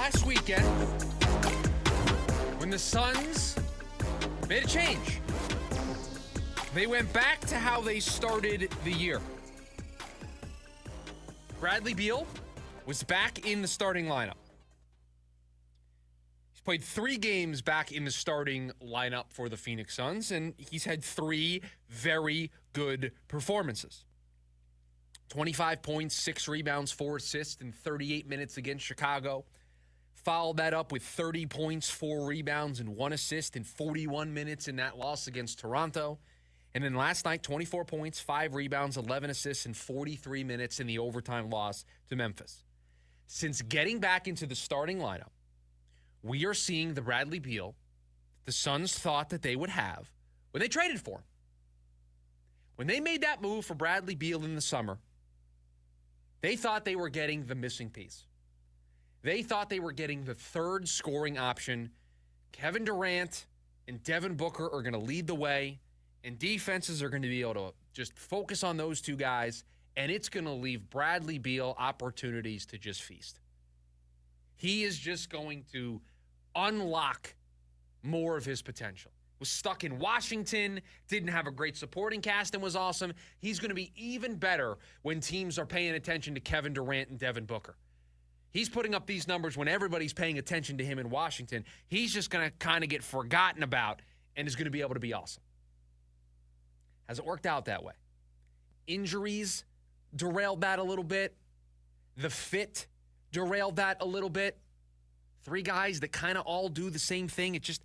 last weekend when the Suns made a change. They went back to how they started the year. Bradley Beal was back in the starting lineup. He's played 3 games back in the starting lineup for the Phoenix Suns, and he's had 3 very good performances. 25 points, 6 rebounds, 4 assists in 38 minutes against Chicago. Followed that up with 30 points, 4 rebounds, and 1 assist in 41 minutes in that loss against Toronto. And then last night, 24 points, 5 rebounds, 11 assists in 43 minutes in the overtime loss to Memphis. Since getting back into the starting lineup, we are seeing the Bradley Beal the Suns thought that they would have when they traded for him. When they made that move for Bradley Beal in the summer, they thought they were getting the missing piece. They thought they were getting the third scoring option. Kevin Durant and Devin Booker are going to lead the way, and defenses are going to be able to just focus on those 2 guys, and it's going to leave Bradley Beal opportunities to just feast. He is just going to unlock more of his potential. Was stuck in Washington, didn't have a great supporting cast, and was awesome. He's going to be even better when teams are paying attention to Kevin Durant and Devin Booker. He's putting up these numbers when everybody's paying attention to him in Washington. He's just going to kind of get forgotten about and is going to be able to be awesome. Hasn't worked out that way. Injuries derailed that a little bit. The fit derailed that a little bit. 3 guys that kind of all do the same thing. It just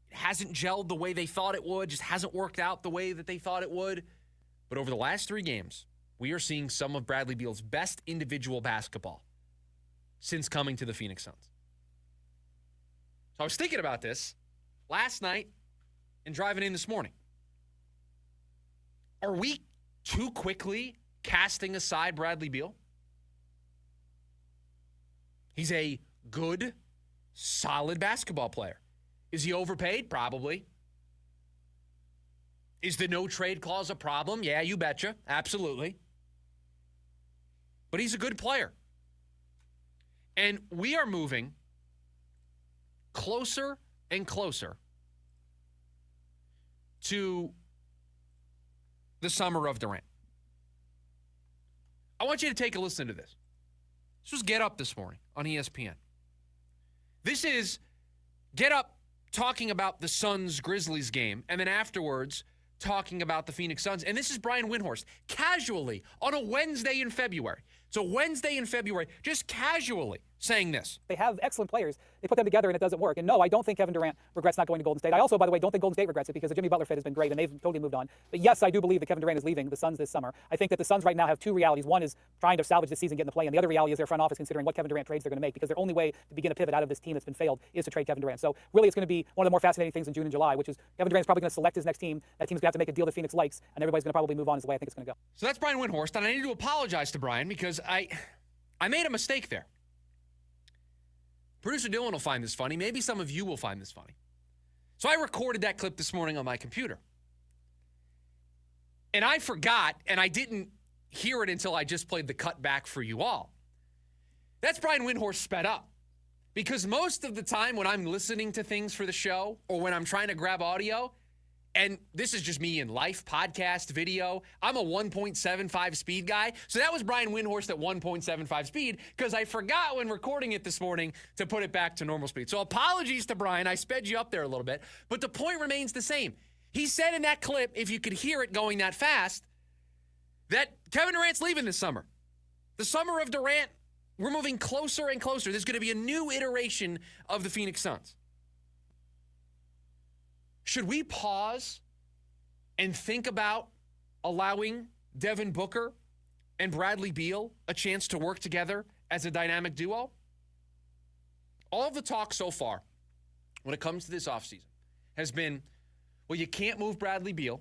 hasn't gelled the way they thought it would. Just hasn't worked out the way that they thought it would. But over the last 3 games, we are seeing some of Bradley Beal's best individual basketball since coming to the Phoenix Suns. So I was thinking about this last night and driving in this morning. Are we too quickly casting aside Bradley Beal? He's a good, solid basketball player. Is he overpaid? Probably. Is the no-trade clause a problem? Yeah, you betcha. Absolutely. But he's a good player. And we are moving closer and closer to the summer of Durant. I want you to take a listen to this. This was Get Up this morning on ESPN. This is Get Up talking about the Suns-Grizzlies game, and then afterwards talking about the Phoenix Suns. And this is Brian Windhorst, casually, on a Wednesday in February. So Wednesday in February, just casually saying this. They have excellent players. They put them together and it doesn't work. And no, I don't think Kevin Durant regrets not going to Golden State. I also, by the way, don't think Golden State regrets it because the Jimmy Butler fit has been great and they've totally moved on. But yes, I do believe that Kevin Durant is leaving the Suns this summer. I think that the Suns right now have 2 realities. One is trying to salvage the season, get in the play, and the other reality is their front office considering what Kevin Durant trades they're going to make because their only way to begin a pivot out of this team that's been failed is to trade Kevin Durant. So really it's going to be one of the more fascinating things in June and July, which is Kevin Durant's probably going to select his next team. That team's going to have to make a deal that Phoenix likes, and everybody's going to probably move on is the way I think it's going to go. So that's Brian Windhorst, and I need to apologize to Brian because I made a mistake there. Producer Dylan will find this funny. Maybe some of you will find this funny. So I recorded that clip this morning on my computer. And I forgot, and I didn't hear it until I just played the cut back for you all. That's Brian Windhorst sped up. Because most of the time when I'm listening to things for the show or when I'm trying to grab audio, and this is just me in life, podcast, video, I'm a 1.75 speed guy. So that was Brian Windhorst at 1.75 speed because I forgot when recording it this morning to put it back to normal speed. So apologies to Brian. I sped you up there a little bit. But the point remains the same. He said in that clip, if you could hear it going that fast, that Kevin Durant's leaving this summer. The summer of Durant, we're moving closer and closer. There's going to be a new iteration of the Phoenix Suns. Should we pause and think about allowing Devin Booker and Bradley Beal a chance to work together as a dynamic duo? All of the talk so far when it comes to this offseason has been, well, you can't move Bradley Beal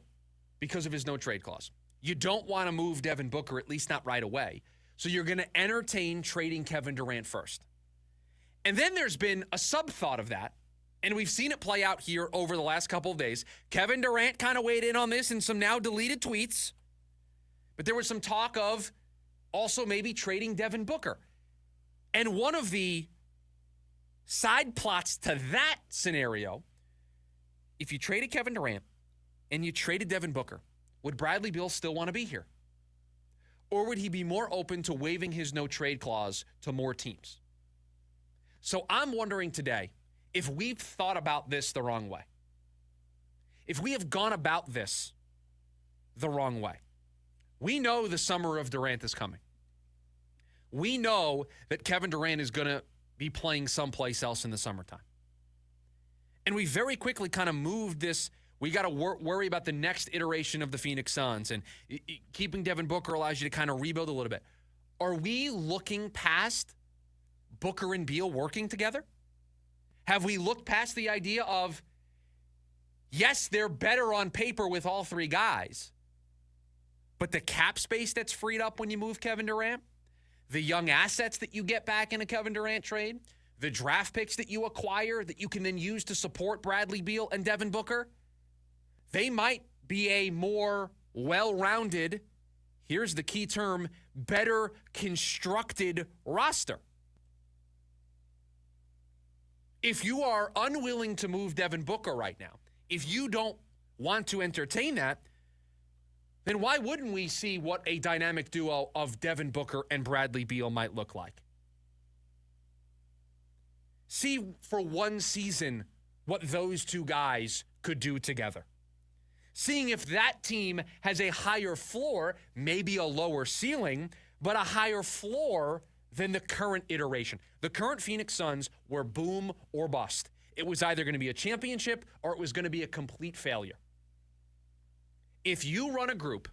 because of his no-trade clause. You don't want to move Devin Booker, at least not right away. So you're going to entertain trading Kevin Durant first. And then there's been a sub-thought of that, and we've seen it play out here over the last couple of days. Kevin Durant kind of weighed in on this in some now deleted tweets. But there was some talk of also maybe trading Devin Booker. And one of the Side plots to that scenario, if you traded Kevin Durant and you traded Devin Booker, would Bradley Beal still want to be here? Or would he be more open to waiving his no-trade clause to more teams? So I'm wondering today if we've thought about this the wrong way. If we have gone about this the wrong way. We know the summer of Durant is coming. We know that Kevin Durant is going to be playing someplace else in the summertime. And we very quickly kind of moved this. We got to worry about the next iteration of the Phoenix Suns, and keeping Devin Booker allows you to kind of rebuild a little bit. Are we looking past Booker and Beal working together? Have we looked past the idea of, yes, they're better on paper with all three guys, but the cap space that's freed up when you move Kevin Durant, the young assets that you get back in a Kevin Durant trade, the draft picks that you acquire that you can then use to support Bradley Beal and Devin Booker, they might be a more well-rounded, here's the key term, better constructed roster. If you are unwilling to move Devin Booker right now, if you don't want to entertain that, then why wouldn't we see what a dynamic duo of Devin Booker and Bradley Beal might look like? See for one season what those two guys could do together. Seeing if that team has a higher floor, maybe a lower ceiling, but a higher floor than the current iteration. The current Phoenix Suns were boom or bust. It was either going to be a championship or it was going to be a complete failure. If you run a group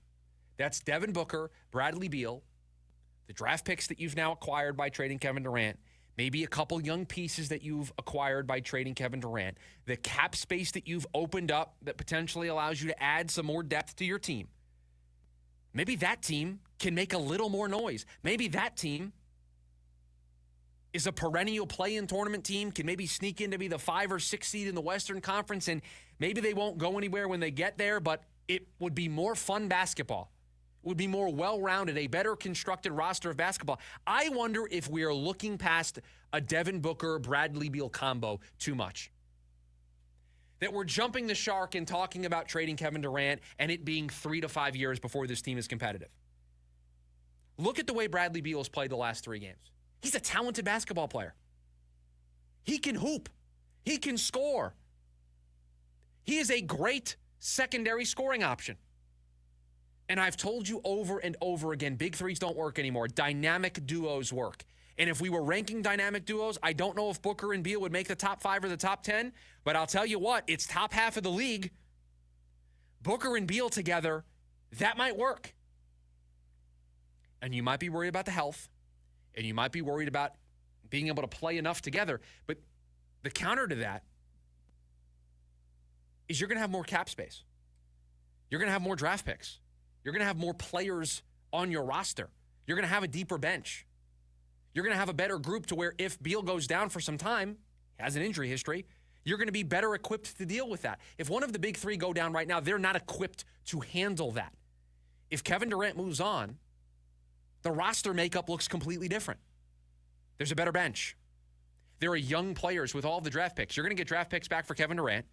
that's Devin Booker, Bradley Beal, the draft picks that you've now acquired by trading Kevin Durant, maybe a couple young pieces that you've acquired by trading Kevin Durant, the cap space that you've opened up that potentially allows you to add some more depth to your team, maybe that team can make a little more noise. Maybe that team is a perennial play-in tournament team, can maybe sneak in to be the 5 or 6 seed in the Western Conference, and maybe they won't go anywhere when they get there, but it would be more fun basketball. It would be more well-rounded, a better constructed roster of basketball. I wonder if we are looking past a Devin Booker, Bradley Beal combo too much. That we're jumping the shark and talking about trading Kevin Durant and it being 3 to 5 years before this team is competitive. Look at the way Bradley Beal has played the last 3 games. He's a talented basketball player. He can hoop. He can score. He is a great secondary scoring option. And I've told you over and over again, big threes don't work anymore. Dynamic duos work. And if we were ranking dynamic duos, I don't know if Booker and Beal would make the top 5 or the top 10, but I'll tell you what, it's top half of the league. Booker and Beal together, that might work. And you might be worried about the health, and you might be worried about being able to play enough together. But the counter to that is you're going to have more cap space. You're going to have more draft picks. You're going to have more players on your roster. You're going to have a deeper bench. You're going to have a better group to where if Beal goes down for some time, has an injury history, you're going to be better equipped to deal with that. If one of the big 3 go down right now, they're not equipped to handle that. If Kevin Durant moves on, the roster makeup looks completely different. There's a better bench. There are young players with all the draft picks. You're going to get draft picks back for Kevin Durant.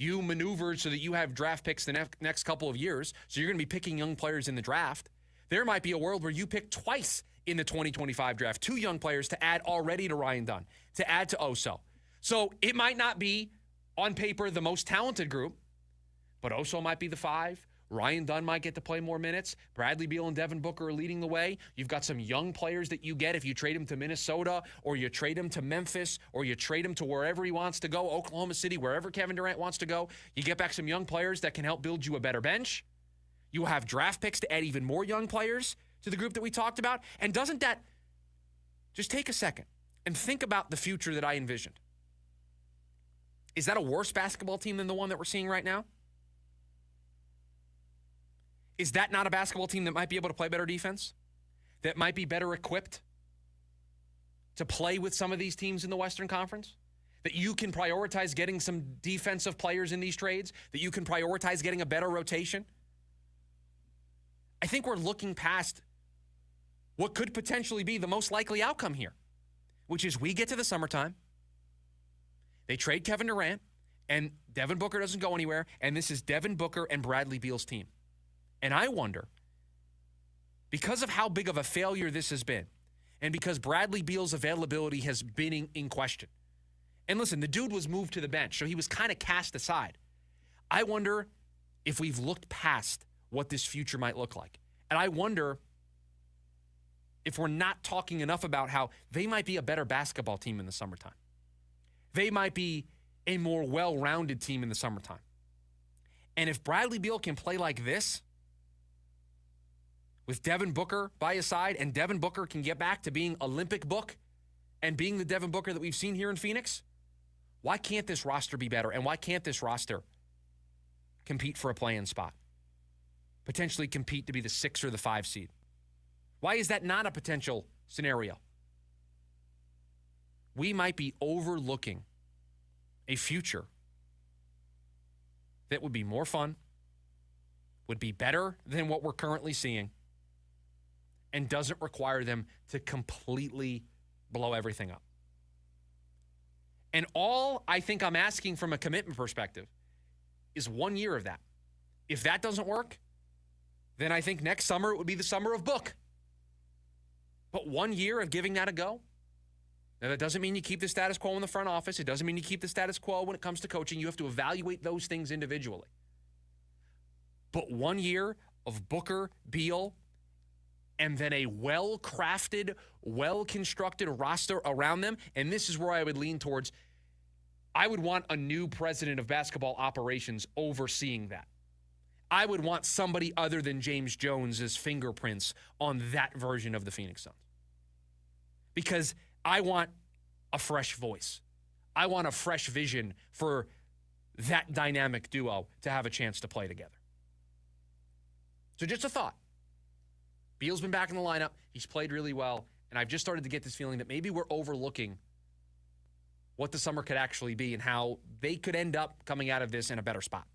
You maneuvered so that you have draft picks the next couple of years, so you're going to be picking young players in the draft. There might be a world where you pick twice in the 2025 draft, 2 young players to add already to Ryan Dunn, to add to Oso. So it might not be, on paper, the most talented group, but Oso might be the 5. Ryan Dunn might get to play more minutes. Bradley Beal and Devin Booker are leading the way. You've got some young players that you get if you trade him to Minnesota, or you trade him to Memphis, or you trade him to wherever he wants to go, Oklahoma City, wherever Kevin Durant wants to go. You get back some young players that can help build you a better bench. You have draft picks to add even more young players to the group that we talked about. And doesn't that, just take a second and think about the future that I envisioned. Is that a worse basketball team than the one that we're seeing right now? Is that not a basketball team that might be able to play better defense? That might be better equipped to play with some of these teams in the Western Conference? That you can prioritize getting some defensive players in these trades? That you can prioritize getting a better rotation? I think we're looking past what could potentially be the most likely outcome here, which is we get to the summertime, They trade Kevin Durant, and Devin Booker doesn't go anywhere, and this is Devin Booker and Bradley Beal's team. And I wonder, because of how big of a failure this has been, and because Bradley Beal's availability has been in question, and listen, the dude was moved to the bench, so he was kind of cast aside. I wonder if we've looked past what this future might look like. And I wonder if we're not talking enough about how they might be a better basketball team in the summertime. They might be a more well-rounded team in the summertime. And if Bradley Beal can play like this, with Devin Booker by his side, and Devin Booker can get back to being Olympic Book and being the Devin Booker that we've seen here in Phoenix, why can't this roster be better? And why can't this roster compete for a play-in spot? Potentially compete to be the 6 or the 5 seed? Why is that not a potential scenario? We might be overlooking a future that would be more fun, would be better than what we're currently seeing, and doesn't require them to completely blow everything up. And all I think I'm asking from a commitment perspective is 1 year of that. If that doesn't work, then I think next summer it would be the summer of Book. But 1 year of giving that a go? Now, that doesn't mean you keep the status quo in the front office. It doesn't mean you keep the status quo when it comes to coaching. You have to evaluate those things individually. But 1 year of Booker, Beal, and then a well-crafted, well-constructed roster around them, and this is where I would lean towards, I would want a new president of basketball operations overseeing that. I would want somebody other than James Jones's fingerprints on that version of the Phoenix Suns. Because I want a fresh voice. I want a fresh vision for that dynamic duo to have a chance to play together. So just a thought. Beal's been back in the lineup. He's played really well. And I've just started to get this feeling that maybe we're overlooking what the summer could actually be and how they could end up coming out of this in a better spot.